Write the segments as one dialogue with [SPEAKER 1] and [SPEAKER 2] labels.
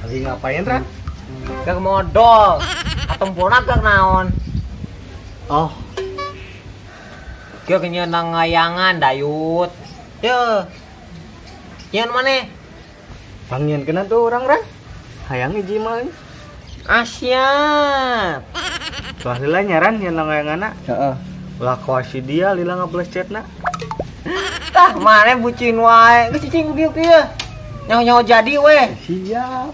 [SPEAKER 1] Lagi ngapain, Ran?
[SPEAKER 2] Gak modal. Atempuna gak naon.
[SPEAKER 1] Oh,
[SPEAKER 2] Kyo kenyan nang ngayangan dayut. Yo. Kian mana?
[SPEAKER 1] panggian kena tuh orang, Ran. Hayang hiji mah.
[SPEAKER 2] Asyap.
[SPEAKER 1] Lah lila nyaran yang yang anak.
[SPEAKER 3] Heeh.
[SPEAKER 1] Lah kuasi dia lila ngaples chatna.
[SPEAKER 2] Tah mana bucin wae. Geus cicing kieu kieu. Nyaho-nyaho jadi weh.
[SPEAKER 1] Siap.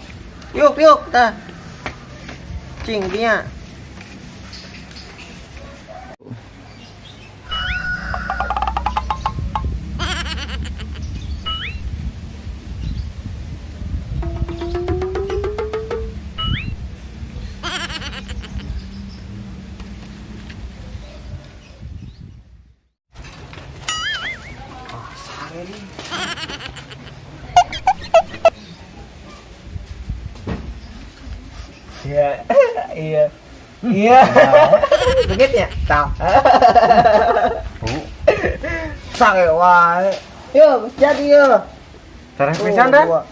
[SPEAKER 2] Yuk tah. Cing dia.
[SPEAKER 1] Iya. Iya. Iya.
[SPEAKER 2] Begitu ya? Tah. Sange wae. Yo, jadi yo.
[SPEAKER 1] Terus pisan, Ran.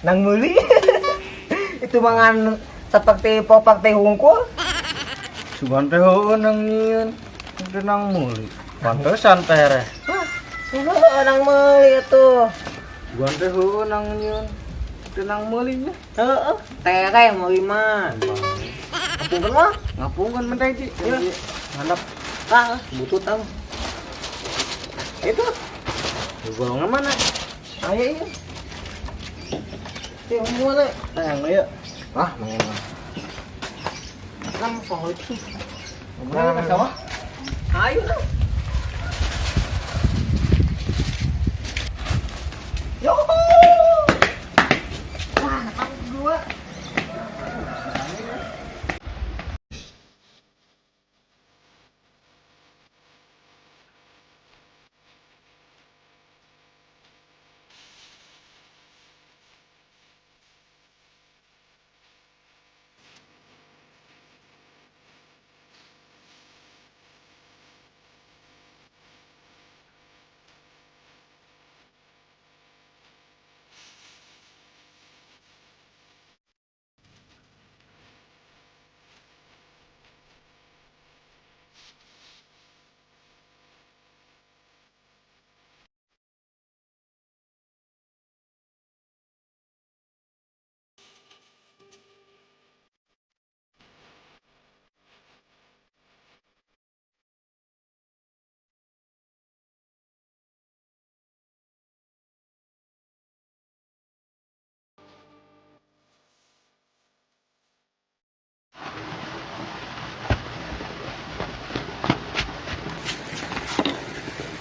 [SPEAKER 2] Nang meuli. Itu mangan seperti popak teh hungkul.
[SPEAKER 1] Sugan teh heueuh nang nyieun. Udah nang meuli. Pantesan teh reh.
[SPEAKER 2] Nang meuli atuh.
[SPEAKER 1] Sugan teh heueuh nang nyieun. Udah nang meuli nya.
[SPEAKER 2] Heeh, tere meuli mah. Ngapunkeun mah?
[SPEAKER 1] Ngapungan menteh Ci.
[SPEAKER 2] Iya.
[SPEAKER 1] Handap
[SPEAKER 2] Tah, butut tang. Itu,
[SPEAKER 1] golongan mana?
[SPEAKER 2] aya ieu. Teh mana?
[SPEAKER 1] Tayang ieu.
[SPEAKER 2] Ah, mangen mah. Kan soal itu.
[SPEAKER 1] Mana ke sawah?
[SPEAKER 2] Ayo lah. Yo. Wah, aku dua.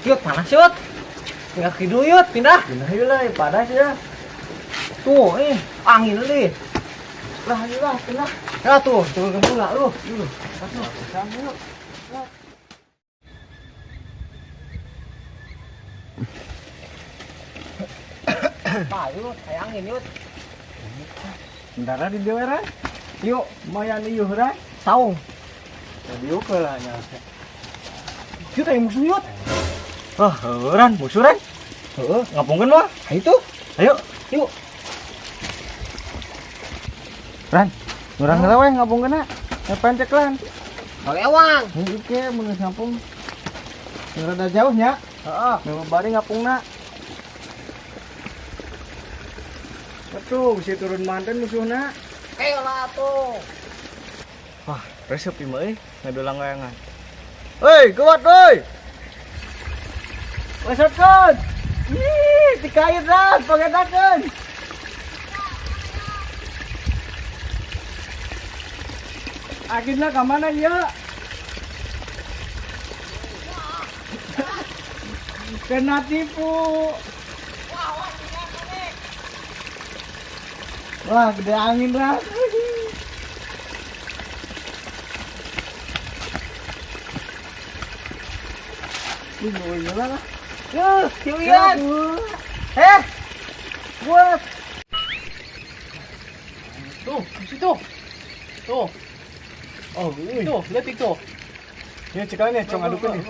[SPEAKER 2] Yut, panas yut. Tinggal kidu yut, pindah.
[SPEAKER 1] Pindah yuk lah, panas ya.
[SPEAKER 2] Tuh, angin nih.
[SPEAKER 1] Lah yuk lah, pindah.
[SPEAKER 2] Ya tuh, turun pula lu.
[SPEAKER 1] Sama yuk.
[SPEAKER 2] Nah, yut, kayak angin yut.
[SPEAKER 1] Bentar di dia Ran. Yuk, lumayan ieuh Ran.
[SPEAKER 2] Saung.
[SPEAKER 1] Jadi yuk lah nya.
[SPEAKER 2] Yut, ayo musuh yut.
[SPEAKER 1] Wah, Ran, musuh Ran.
[SPEAKER 2] Heeh,
[SPEAKER 1] Ngapungkeun mah.
[SPEAKER 2] itu.
[SPEAKER 1] Ayo,
[SPEAKER 2] Yuk.
[SPEAKER 1] Ran. Urang heula we ngapungkeunna. Pencek lan.
[SPEAKER 2] Kalewang.
[SPEAKER 1] Ieu ke mun ngapung. Rada jauh nya.
[SPEAKER 2] Heeh.
[SPEAKER 1] Memang bari ngapungna. Atuh, bisa turun manten musuhna.
[SPEAKER 2] Ayo lah tuh.
[SPEAKER 1] Wah, resep ieu mah ngadulang layangan. Hei, kuat euy. Resepkeun. Ih, dikait Ran, pagadakeun. Akhirnya ke mana ya? Kena tipu. Wah, gede angin dah. Ini lah.
[SPEAKER 2] Kilian. Buat.
[SPEAKER 3] Tuh, di situ. Tuh,
[SPEAKER 1] Oh, ini.
[SPEAKER 3] tuh, lihat itu.
[SPEAKER 1] Ini cekalnya, cong aduk ini.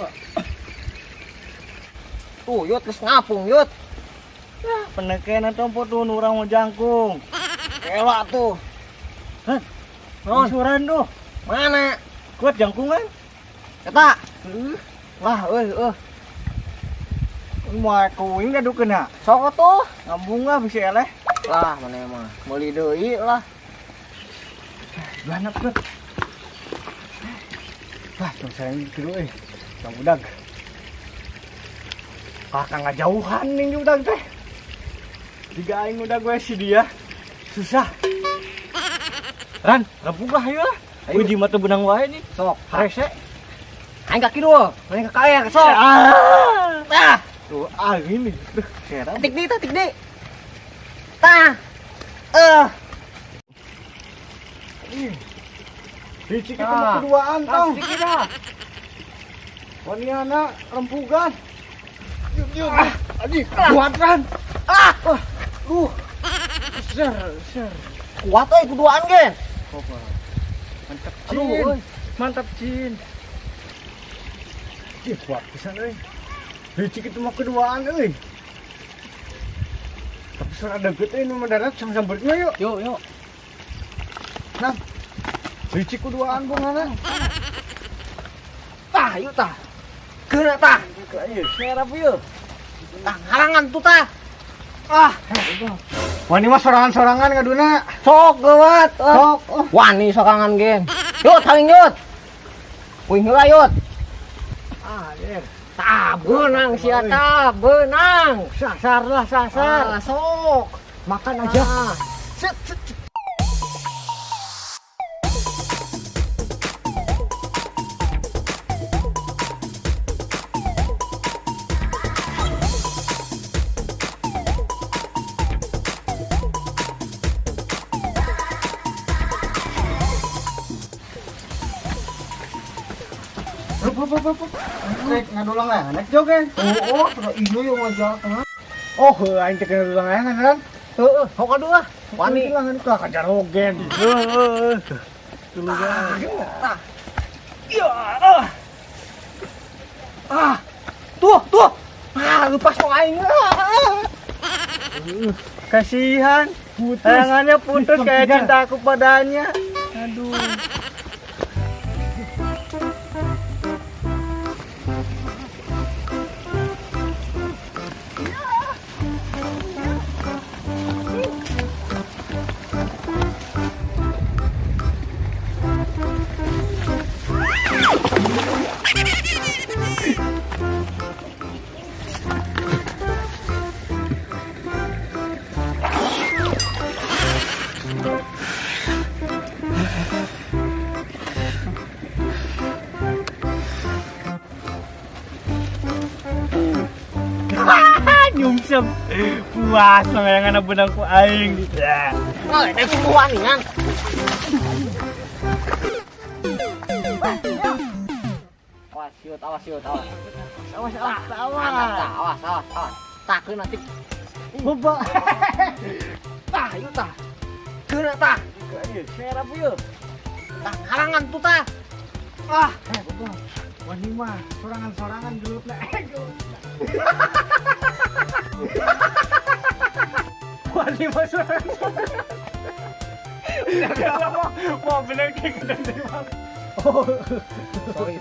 [SPEAKER 2] Tuh, yut geus ngapung, yut.
[SPEAKER 1] Peneken tompo tuh urang mau jangkung.
[SPEAKER 2] Kela tuh.
[SPEAKER 1] Hah?
[SPEAKER 2] Non,
[SPEAKER 1] Suran tuh.
[SPEAKER 2] mana?
[SPEAKER 1] Kuat jangkungan.
[SPEAKER 2] Eta.
[SPEAKER 1] Wah, mau kuing gak dukeun ya?
[SPEAKER 2] Sok tuh.
[SPEAKER 1] Ngambung lah bisa eleh.
[SPEAKER 2] Lah, mana mah. Meuli deui lah.
[SPEAKER 1] Banap tuh. Wah, cong sayang dulu Cong udag. Kakak nggak jauhan nih udag teh. Jika aing udah gue si dia susah. Ran, rampung lah ayo lah.
[SPEAKER 2] Ayo.
[SPEAKER 1] Uji mata benang wae nih.
[SPEAKER 2] Sok.
[SPEAKER 1] Rese.
[SPEAKER 2] Aing kaki dulu. Aing ke kayak sok.
[SPEAKER 1] Ah. Tuh, ini. Duh, serem.
[SPEAKER 2] Tik di. Tah.
[SPEAKER 1] Hiji kita
[SPEAKER 2] Ah.
[SPEAKER 1] mau keduaan tong.
[SPEAKER 2] Sedikit dah.
[SPEAKER 1] Waniana rempugan. Yuk. Aji, kuat Ran. Ser.
[SPEAKER 2] Kuat euy kuduaan gen.
[SPEAKER 1] Apa? Mantap
[SPEAKER 2] Aduh,
[SPEAKER 1] Cin.
[SPEAKER 2] euy.
[SPEAKER 1] Mantap Cin. Ih, kuat pisan euy. Hiji kita mau keduaan euy. Tapi suara deket ini mendarat sambernya yuk.
[SPEAKER 3] Yuk.
[SPEAKER 1] Nah. Hiji keduaan bungana.
[SPEAKER 2] Tah, yuk tah. Geuna tah.
[SPEAKER 1] Ayo, serap yuk.
[SPEAKER 2] Tah, halangan tuh tah.
[SPEAKER 1] Wani mah sorangan-sorangan ngaduna.
[SPEAKER 2] Sok geuat.
[SPEAKER 1] Sok.
[SPEAKER 2] Wani sokangan gen. Yut, haling yut. Wih heula yut.
[SPEAKER 1] Der.
[SPEAKER 2] Tah, beunang sia tah, beunang.
[SPEAKER 1] Sasar lah, sasar.
[SPEAKER 2] Sok.
[SPEAKER 1] Makan aja.
[SPEAKER 2] Set.
[SPEAKER 1] Rek ngadulang lah, naik jogen.
[SPEAKER 2] Oh, sudah ini yang ngajak.
[SPEAKER 1] Oh, aing teh ngadulang lah kan.
[SPEAKER 2] Heeh, sok kadua. Wani.
[SPEAKER 1] Wani lah kan kajar ogen. Heeh. Dulu
[SPEAKER 2] Tah. Tuh. Lepas kok aing.
[SPEAKER 1] Kasihan. Tangannya putus kayak cintaku padanya. Aduh. Nyungsep puas layangan benang ku aing.
[SPEAKER 2] Nah, ada kuduaan nih, Ngang. Awas yut. Awas. Tah, keuna nanti.
[SPEAKER 1] Boba.
[SPEAKER 2] Tah, yuk tah. Keuna tah.
[SPEAKER 1] Serap yuk.
[SPEAKER 2] Tah, halangan tuh tah.
[SPEAKER 1] Boba. Wani mah sorangan-sorangan gelut na. Wani mah sorangan-sorangan. Mau bener kayak gede.
[SPEAKER 2] Sorry.